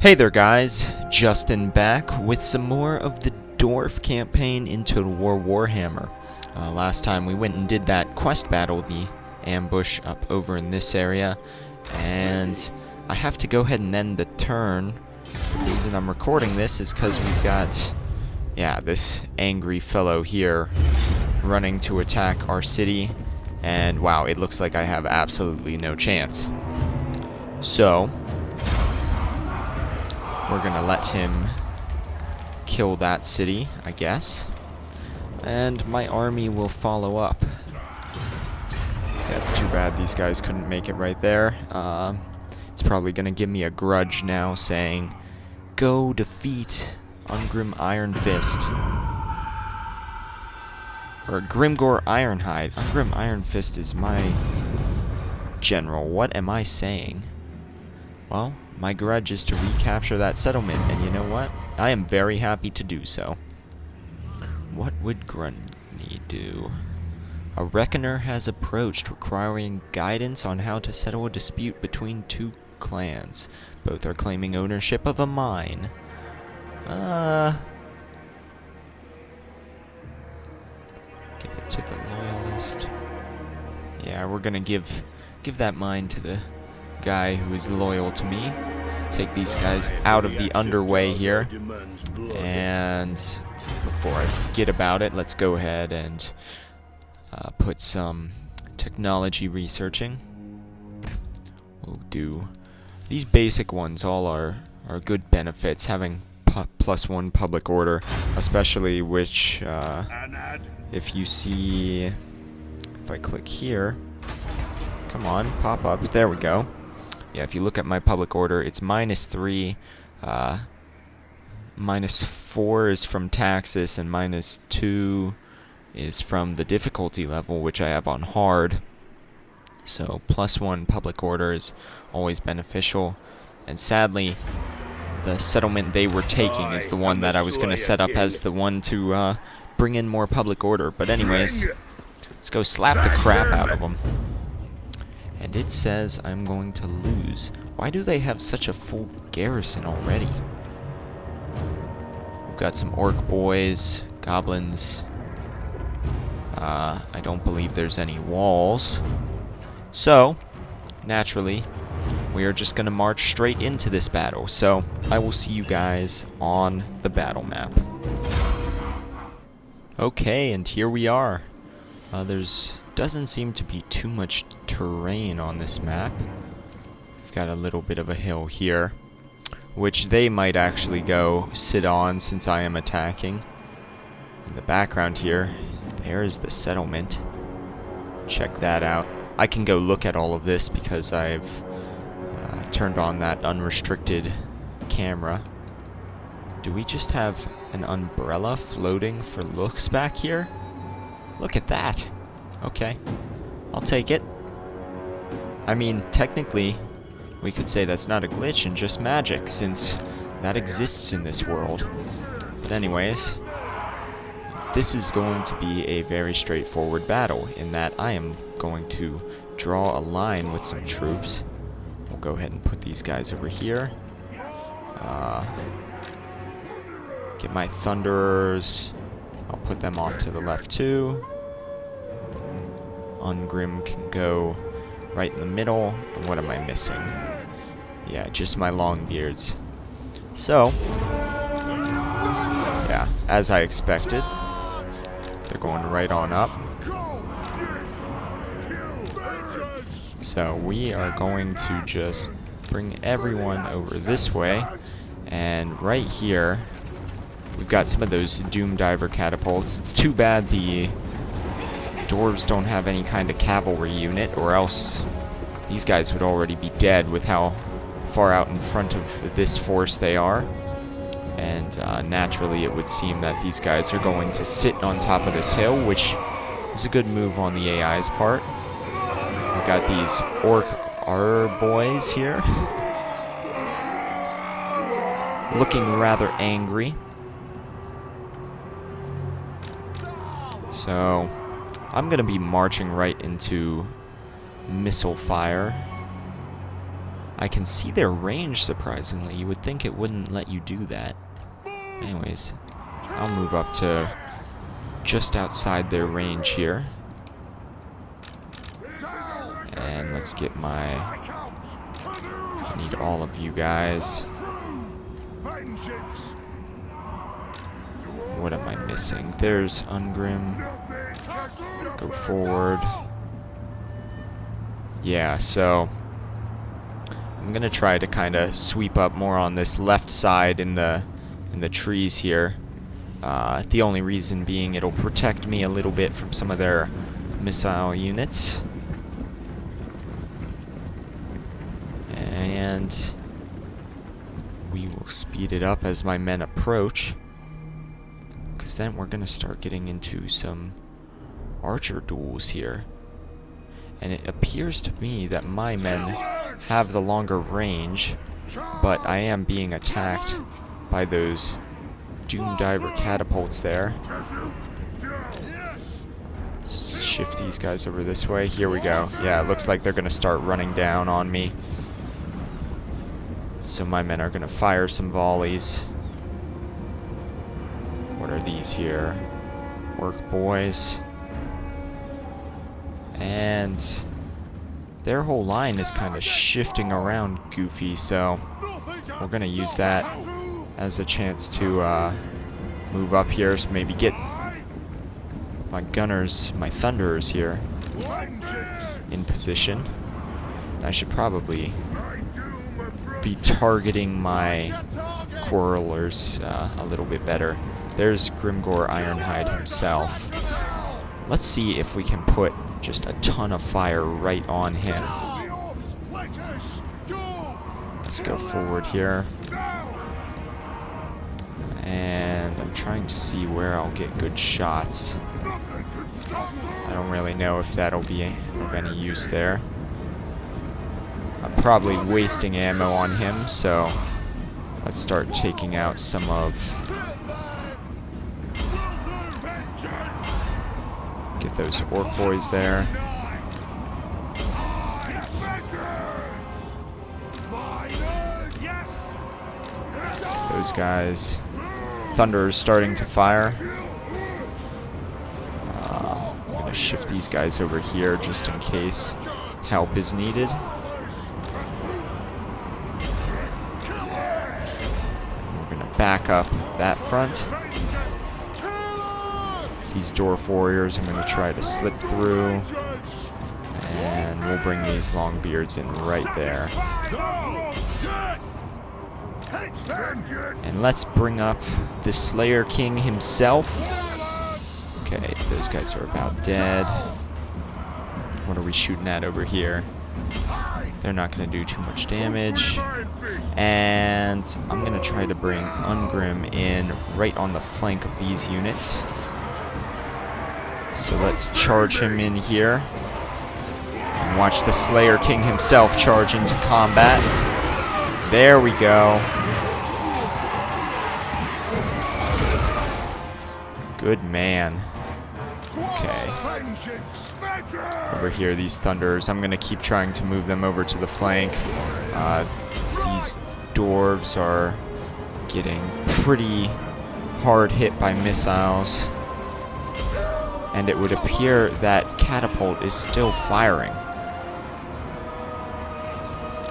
Hey there guys, Justin back with some more of the Dwarf campaign in Total War Warhammer. Last time we went and did that quest battle, the ambush up over in this area, and I have to go ahead and end the turn. The reason I'm recording this is because we've got, this angry fellow here running to attack our city, and wow, it looks like I have absolutely no chance. So we're gonna let him kill that city, I guess. And my army will follow up. That's too bad these guys couldn't make it right there. It's probably gonna give me a grudge now saying, go defeat Grimgor Ironfist. Or Grimgor Ironhide. Grimgor Ironfist is my general. What am I saying? Well, my grudge is to recapture that settlement, and you know what? I am very happy to do so. What would Grundy do? A reckoner has approached, requiring guidance on how to settle a dispute between two clans. Both are claiming ownership of a mine. Give it to the loyalist. Yeah, we're gonna give that mine to the guy who is loyal to me. Take these guys out of the underway here, and before I forget about it, let's go ahead and put some technology researching. We'll do these basic ones. All are good benefits, having +1 public order, especially which if you see, if I click here, come on, pop up, there we go. Yeah, if you look at my public order, it's -3, -4 is from taxes, and -2 is from the difficulty level, which I have on hard. So +1 public order is always beneficial. And sadly, the settlement they were taking is the one that I was going to set up as the one to bring in more public order. But anyways, let's go slap the crap out of them. And it says I'm going to lose. Why do they have such a full garrison already? We've got some orc boys, goblins. I don't believe there's any walls. So, naturally, we are just going to march straight into this battle. So, I will see you guys on the battle map. Okay, and here we are. Doesn't seem to be too much terrain on this map. We've got a little bit of a hill here, which they might actually go sit on since I am attacking. In the background here, there is the settlement. Check that out. I can go look at all of this because I've turned on that unrestricted camera. Do we just have an umbrella floating for looks back here? Look at that. Okay, I'll take it. I mean, technically, we could say that's not a glitch and just magic, since that exists in this world. But anyways, this is going to be a very straightforward battle, in that I am going to draw a line with some troops. We'll go ahead and put these guys over here. Get my thunderers. I'll put them off to the left too. Grim can go right in the middle. And what am I missing? Yeah, just my long beards. So, yeah, as I expected, they're going right on up. So we are going to just bring everyone over this way, and right here we've got some of those Doom Diver catapults. It's too bad the dwarves don't have any kind of cavalry unit, or else these guys would already be dead with how far out in front of this force they are. And naturally it would seem that these guys are going to sit on top of this hill, which is a good move on the AI's part. We've got these orc boys here, looking rather angry. So I'm going to be marching right into missile fire. I can see their range, surprisingly. You would think it wouldn't let you do that. Anyways, I'll move up to just outside their range here. And let's get my... I need all of you guys. What am I missing? There's Ungrim. Go forward. Yeah, so I'm gonna try to kind of sweep up more on this left side in the trees here. The only reason being it'll protect me a little bit from some of their missile units. And we will speed it up as my men approach, because then we're gonna start getting into some archer duels here. And it appears to me that my men have the longer range, but I am being attacked by those Doom Diver catapults there. Let's shift these guys over this way. Here we go. Yeah, it looks like they're going to start running down on me. So my men are going to fire some volleys. What are these here? Work boys. And their whole line is kind of shifting around goofy, so we're going to use that as a chance to move up here, so maybe get my gunners, my thunderers here in position. And I should probably be targeting my quarrelers a little bit better. There's Grimgor Ironhide himself. Let's see if we can put just a ton of fire right on him. Let's go forward here. And I'm trying to see where I'll get good shots. I don't really know if that'll be of any use there. I'm probably wasting ammo on him, so let's start taking out some of... Get those orc boys there. Those guys. Thunder's starting to fire. I'm going to shift these guys over here just in case help is needed. We're going to back up that front. These Dwarf warriors I'm going to try to slip through. And we'll bring these Longbeards in right there. And let's bring up the Slayer King himself. Okay, those guys are about dead. What are we shooting at over here? They're not going to do too much damage. And I'm going to try to bring Ungrim in right on the flank of these units. So let's charge him in here. And watch the Slayer King himself charge into combat. There we go. Good man. Okay. Over here, these Thunderers. I'm going to keep trying to move them over to the flank. These Dwarves are getting pretty hard hit by missiles. And it would appear that catapult is still firing.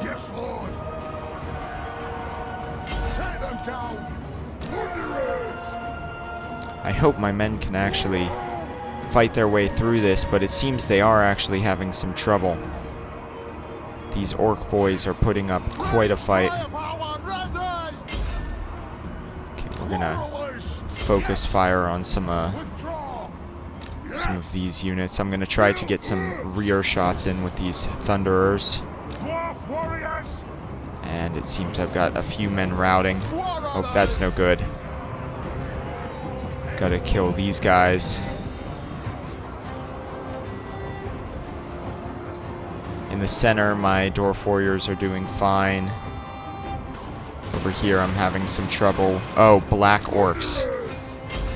Yes, Lord. Take them down. I hope my men can actually fight their way through this, but it seems they are actually having some trouble. These orc boys are putting up quite a fight. Okay, we're gonna focus fire on some of these units. I'm gonna try to get some rear shots in with these Thunderers. And it seems I've got a few men routing. Oh, that's no good. Gotta kill these guys. In the center, my Dwarf warriors are doing fine. Over here, I'm having some trouble. Oh, black orcs.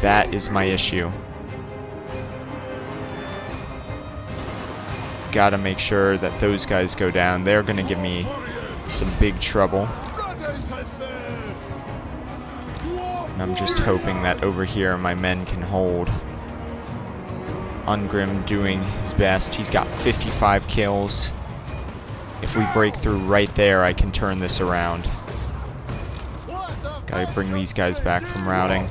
That is my issue. Gotta make sure that those guys go down. They're gonna give me some big trouble. And I'm just hoping that over here my men can hold. Ungrim doing his best. He's got 55 kills. If we break through right there, I can turn this around. Gotta bring these guys back from routing.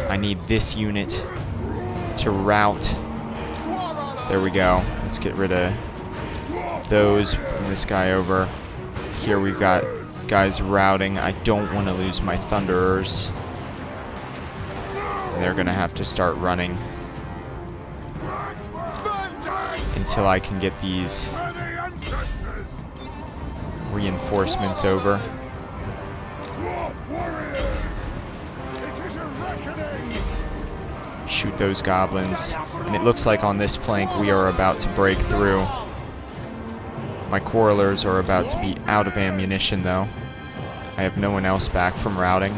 I need this unit to route. There we go. Let's get rid of those. Bring this guy over. Here we've got guys routing. I don't want to lose my Thunderers. They're gonna have to start running until I can get these reinforcements over. Shoot those goblins. And it looks like on this flank we are about to break through. My Quarrelers are about to be out of ammunition though. I have no one else back from routing.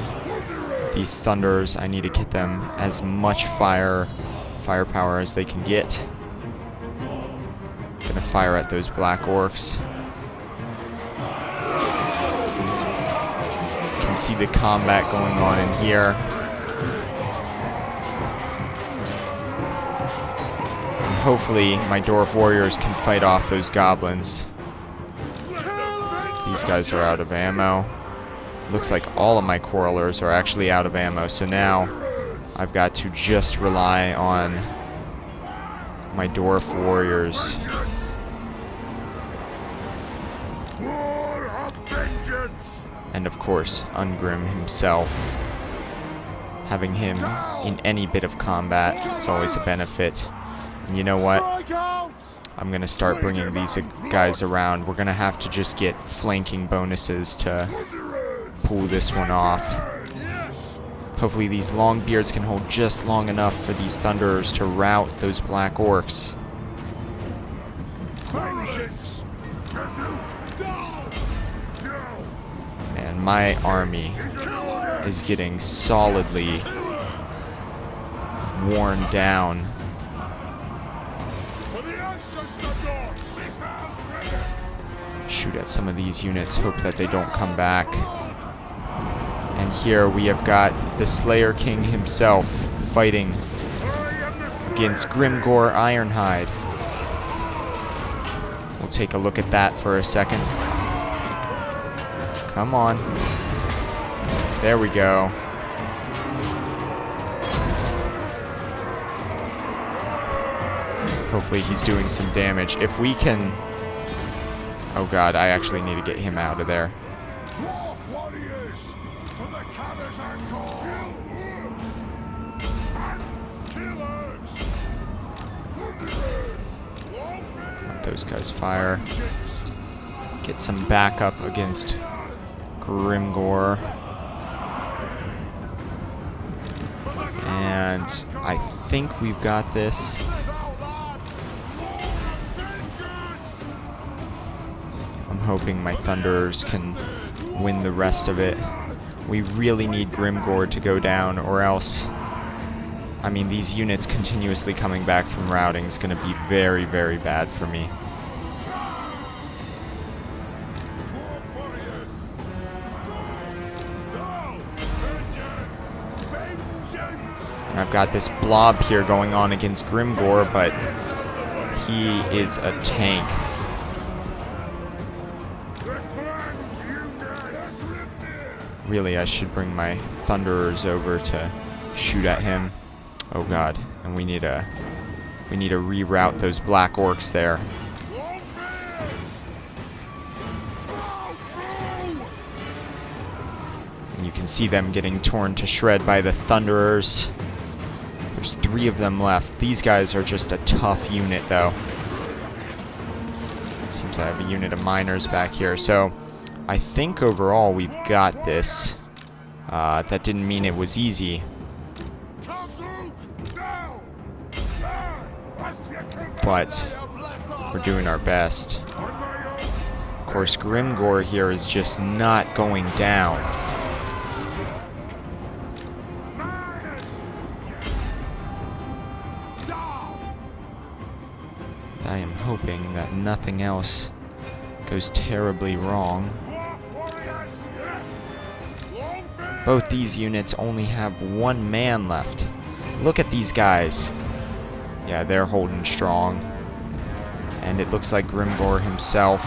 These Thunderers, I need to get them as much firepower as they can get. Gonna fire at those black orcs. You can see the combat going on in here. And hopefully my Dwarf warriors can fight off those goblins. These guys are out of ammo. Looks like all of my Quarrelers are actually out of ammo, so now I've got to just rely on my Dwarf warriors. And of course, Ungrim himself. Having him in any bit of combat is always a benefit. And you know what? I'm going to start bringing these guys around. We're going to have to just get flanking bonuses to pull this one off. Hopefully these Longbeards can hold just long enough for these Thunderers to rout those black orcs. And my army is getting solidly worn down. Shoot at some of these units, hope that they don't come back. And here we have got the Slayer King himself fighting against Grimgor Ironhide. We'll take a look at that for a second. Come on. There we go. Hopefully he's doing some damage. If we can... Oh god, I actually need to get him out of there. Let those guys fire. Get some backup against Grimgor. And I think we've got this. I'm hoping my Thunderers can win the rest of it. We really need Grimgor to go down, or else, I mean, these units continuously coming back from routing is going to be very, very bad for me. And I've got this blob here going on against Grimgor, but he is a tank. Really, I should bring my Thunderers over to shoot at him. Oh god, and we need to reroute those black orcs there. And you can see them getting torn to shred by the Thunderers. There's 3 of them left. These guys are just a tough unit, though. Seems I have a unit of miners back here, so I think overall we've got this. That didn't mean it was easy. But we're doing our best. Of course, Grimgor here is just not going down. I am hoping that nothing else goes terribly wrong. Both these units only have 1 man left. Look at these guys. Yeah, they're holding strong. And it looks like Grimgor himself.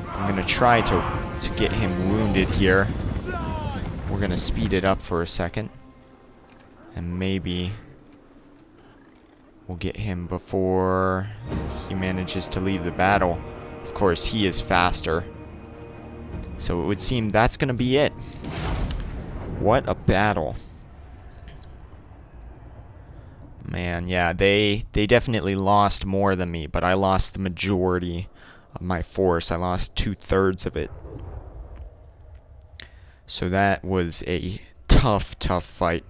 I'm gonna try to get him wounded here. We're gonna speed it up for a second. And maybe we'll get him before he manages to leave the battle. Of course, he is faster. So it would seem that's gonna be it. What a battle. Man, yeah, they definitely lost more than me, but I lost the majority of my force. I lost 2/3 of it. So that was a tough fight.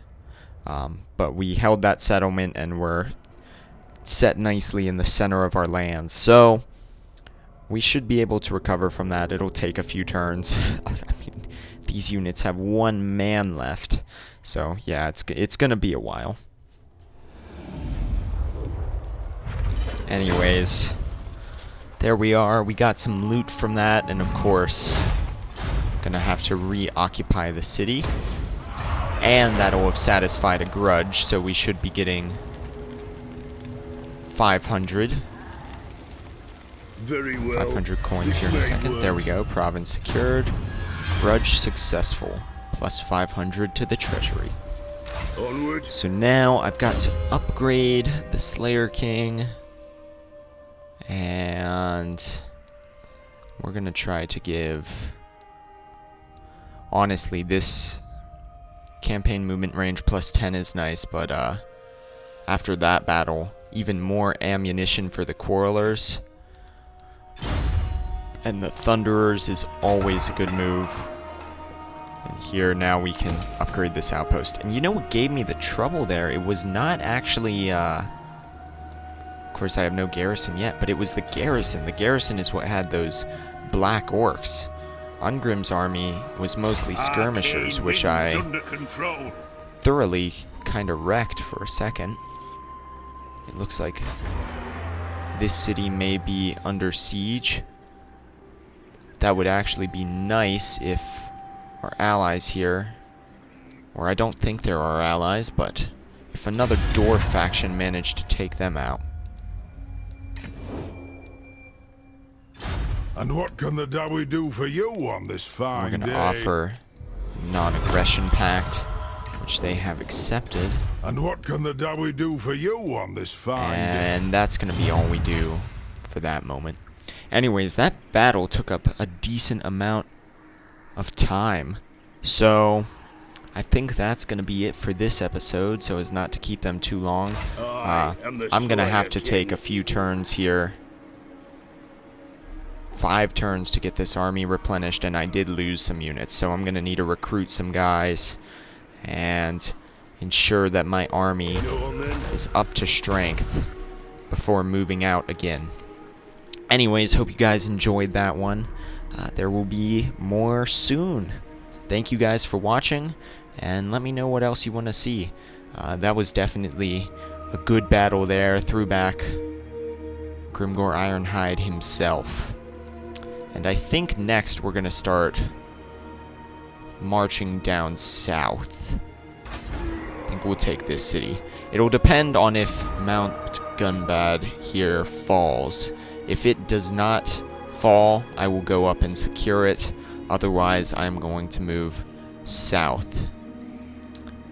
But we held that settlement and we're set nicely in the center of our lands. So we should be able to recover from that. It'll take a few turns. I mean, these units have 1 man left. So yeah, it's gonna be a while. Anyways, there we are. We got some loot from that, and of course, gonna have to reoccupy the city. And that'll have satisfied a grudge, so we should be getting 500. Very well. 500 coins here in a second. There we go. Province secured. Grudge successful. Plus 500 to the treasury. Onward. So now I've got to upgrade the Slayer King. And we're gonna try to give... Honestly, this campaign movement range plus 10 is nice, but after that battle, even more ammunition for the Quarrelers. And the Thunderers is always a good move. And here now we can upgrade this outpost. And you know what gave me the trouble there? It was not actually... of course, I have no garrison yet, but it was the garrison. The garrison is what had those black orcs. Ungrim's army was mostly skirmishers, which I thoroughly kind of wrecked for a second. It looks like this city may be under siege. That would actually be nice if our allies here, or I don't think they're our allies, but if another Dwarf faction managed to take them out. And what can the Dawi do for you on this fine day? We're going to offer non-aggression pact, which they have accepted. And what can the Dawi do for you on this fine day? And that's going to be all we do for that moment. Anyways, that battle took up a decent amount of time. So I think that's going to be it for this episode, so as not to keep them too long. I'm going to have to take a few turns here. 5 turns to get this army replenished, and I did lose some units, so I'm going to need to recruit some guys and ensure that my army is up to strength before moving out again. Anyways, hope you guys enjoyed that one. There will be more soon. Thank you guys for watching, and let me know what else you want to see. That was definitely a good battle there. Threw back Grimgor Ironhide himself. And I think next we're going to start marching down south. I think we'll take this city. It'll depend on if Mount Gunbad here falls. If it does not fall, I will go up and secure it. Otherwise, I'm going to move south.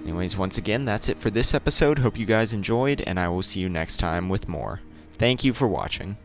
Anyways, once again, that's it for this episode. Hope you guys enjoyed, and I will see you next time with more. Thank you for watching.